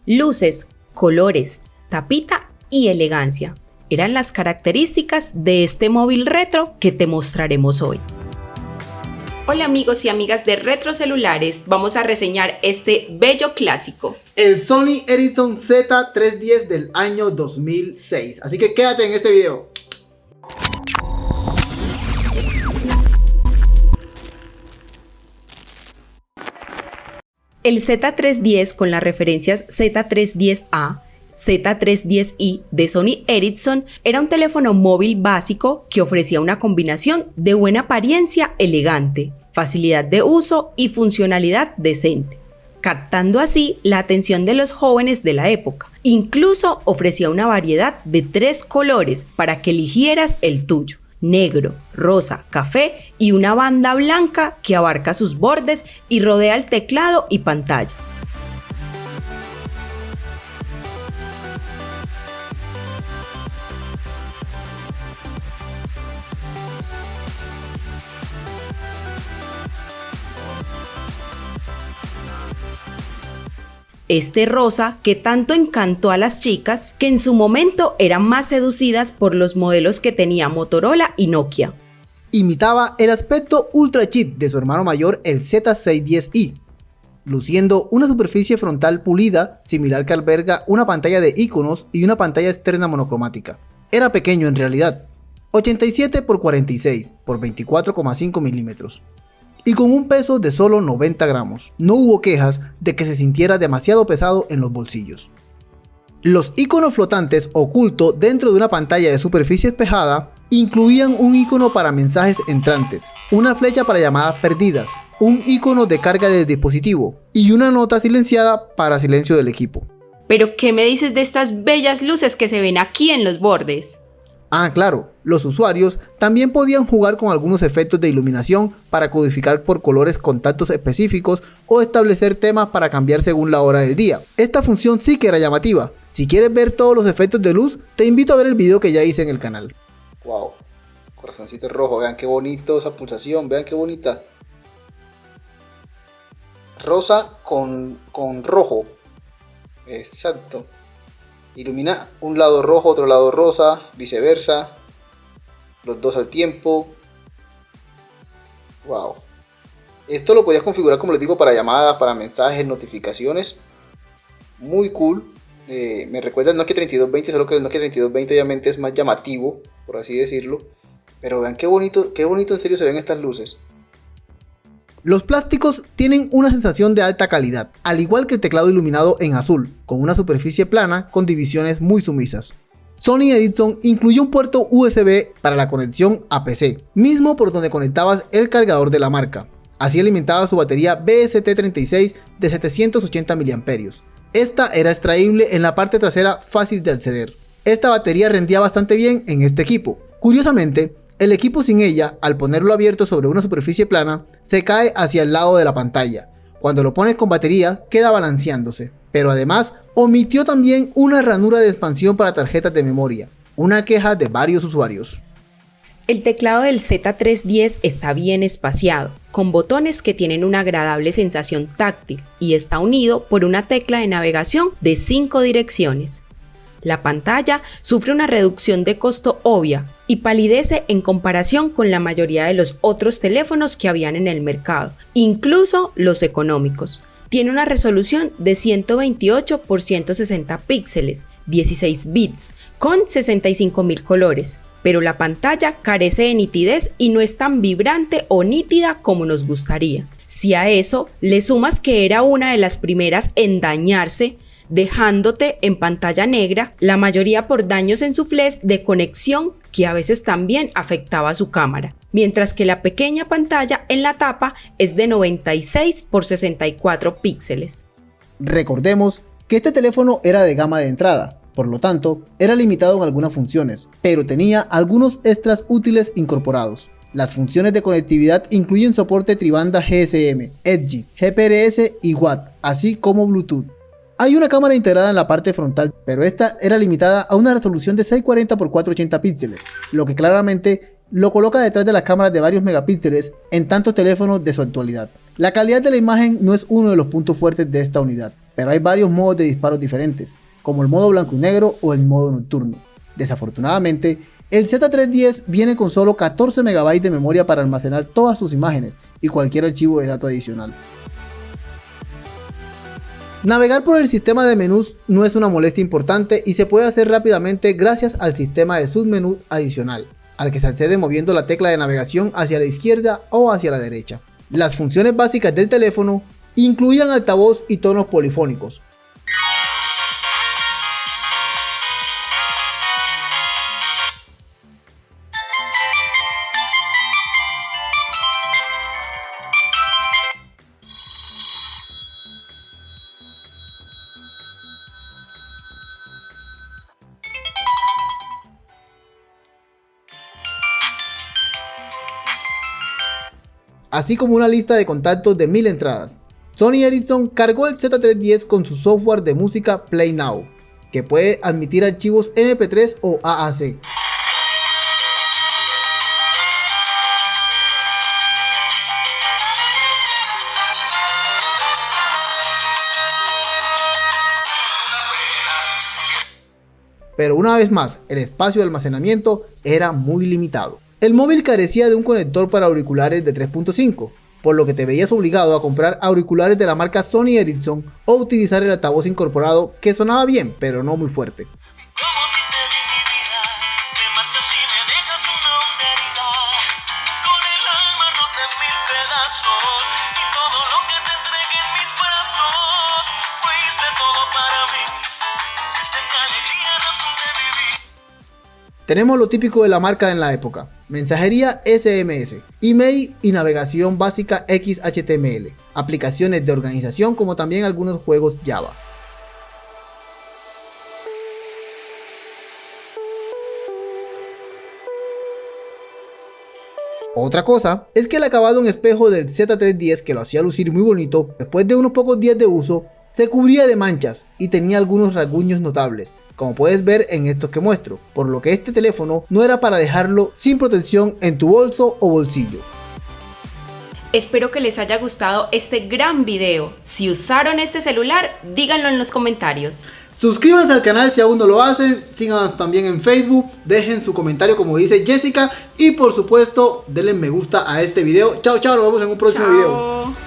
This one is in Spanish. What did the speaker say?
Luces, colores, tapita y elegancia eran las características de este móvil retro que te mostraremos hoy. Hola amigos y amigas de Retro Celulares, vamos a reseñar este bello clásico. El Sony Ericsson Z310 del año 2006. Así que quédate en este video. El Z310 con las referencias Z310A, Z310i de Sony Ericsson era un teléfono móvil básico que ofrecía una combinación de buena apariencia elegante, facilidad de uso y funcionalidad decente, captando así la atención de los jóvenes de la época. Incluso ofrecía una variedad de 3 colores para que eligieras el tuyo: negro, rosa, café y una banda blanca que abarca sus bordes y rodea el teclado y pantalla. Este rosa que tanto encantó a las chicas, que en su momento eran más seducidas por los modelos que tenía Motorola y Nokia. Imitaba el aspecto ultra chic de su hermano mayor, el Z610i, luciendo una superficie frontal pulida similar que alberga una pantalla de iconos y una pantalla externa monocromática. Era pequeño en realidad, 87 x 46 x 24,5 milímetros. Y con un peso de solo 90 gramos. No hubo quejas de que se sintiera demasiado pesado en los bolsillos. Los iconos flotantes ocultos dentro de una pantalla de superficie espejada incluían un icono para mensajes entrantes, una flecha para llamadas perdidas, un icono de carga del dispositivo y una nota silenciada para silencio del equipo. ¿Pero qué me dices de estas bellas luces que se ven aquí en los bordes? Ah, claro, los usuarios también podían jugar con algunos efectos de iluminación para codificar por colores contactos específicos o establecer temas para cambiar según la hora del día. Esta función sí que era llamativa. Si quieres ver todos los efectos de luz, te invito a ver el video que ya hice en el canal. Wow, corazoncito rojo, vean qué bonito esa pulsación, vean qué bonita. Rosa con rojo, exacto. Ilumina un lado rojo, otro lado rosa, viceversa, los dos al tiempo. Wow. Esto lo podías configurar, como les digo, para llamadas, para mensajes, notificaciones. Muy cool. Me recuerda al Nokia 3220, solo que el Nokia 3220 obviamente es más llamativo, por así decirlo. Pero vean qué bonito en serio se ven estas luces. Los plásticos tienen una sensación de alta calidad, al igual que el teclado iluminado en azul, con una superficie plana con divisiones muy sumisas. Sony Ericsson incluyó un puerto USB para la conexión a PC, mismo por donde conectabas el cargador de la marca. Así alimentaba su batería BST36 de 780 mAh. Esta era extraíble en la parte trasera, fácil de acceder. Esta batería rendía bastante bien en este equipo. Curiosamente, el equipo sin ella, al ponerlo abierto sobre una superficie plana, se cae hacia el lado de la pantalla. Cuando lo pones con batería, queda balanceándose. Pero además, omitió también una ranura de expansión para tarjetas de memoria, una queja de varios usuarios. El teclado del Z310 está bien espaciado, con botones que tienen una agradable sensación táctil y está unido por una tecla de navegación de 5 direcciones. La pantalla sufre una reducción de costo obvia y palidece en comparación con la mayoría de los otros teléfonos que habían en el mercado, incluso los económicos. Tiene una resolución de 128 x 160 píxeles, 16 bits, con 65.000 colores, pero la pantalla carece de nitidez y no es tan vibrante o nítida como nos gustaría. Si a eso le sumas que era una de las primeras en dañarse, dejándote en pantalla negra, la mayoría por daños en su flash de conexión que a veces también afectaba su cámara, mientras que la pequeña pantalla en la tapa es de 96 x 64 píxeles. Recordemos que este teléfono era de gama de entrada, por lo tanto era limitado en algunas funciones, pero tenía algunos extras útiles incorporados. Las funciones de conectividad incluyen soporte tribanda GSM, Edge, GPRS y Watt, así como Bluetooth. Hay una cámara integrada en la parte frontal, pero esta era limitada a una resolución de 640 x 480 píxeles, lo que claramente lo coloca detrás de las cámaras de varios megapíxeles en tantos teléfonos de su actualidad. La calidad de la imagen no es uno de los puntos fuertes de esta unidad. pero hay varios modos de disparos diferentes, como el modo blanco y negro o el modo nocturno. Desafortunadamente, el Z310 viene con solo 14 MB de memoria para almacenar todas sus imágenes y cualquier archivo de datos adicional. Navegar por el sistema de menús no es una molestia importante y se puede hacer rápidamente gracias al sistema de submenú adicional, al que se accede moviendo la tecla de navegación hacia la izquierda o hacia la derecha. Las funciones básicas del teléfono incluían altavoz y tonos polifónicos. Así como una lista de contactos de 1000 entradas. Sony Ericsson cargó el Z310 con su software de música Play Now, que puede admitir archivos MP3 o AAC. Pero una vez más, el espacio de almacenamiento era muy limitado. El móvil carecía de un conector para auriculares de 3.5, por lo que te veías obligado a comprar auriculares de la marca Sony Ericsson o utilizar el altavoz incorporado que sonaba bien, pero no muy fuerte. Tenemos lo típico de la marca en la época: mensajería SMS, email y navegación básica XHTML, aplicaciones de organización como también algunos juegos Java. Otra cosa es que el acabado en espejo del Z310, que lo hacía lucir muy bonito, después de unos pocos días de uso, se cubría de manchas y tenía algunos rasguños notables, como puedes ver en estos que muestro, por lo que este teléfono no era para dejarlo sin protección en tu bolso o bolsillo. Espero que les haya gustado este gran video. Si usaron este celular, díganlo en los comentarios. Suscríbanse al canal si aún no lo hacen, síganos también en Facebook, dejen su comentario como dice Jessica y por supuesto denle me gusta a este video. Chao, chao, nos vemos en un próximo video.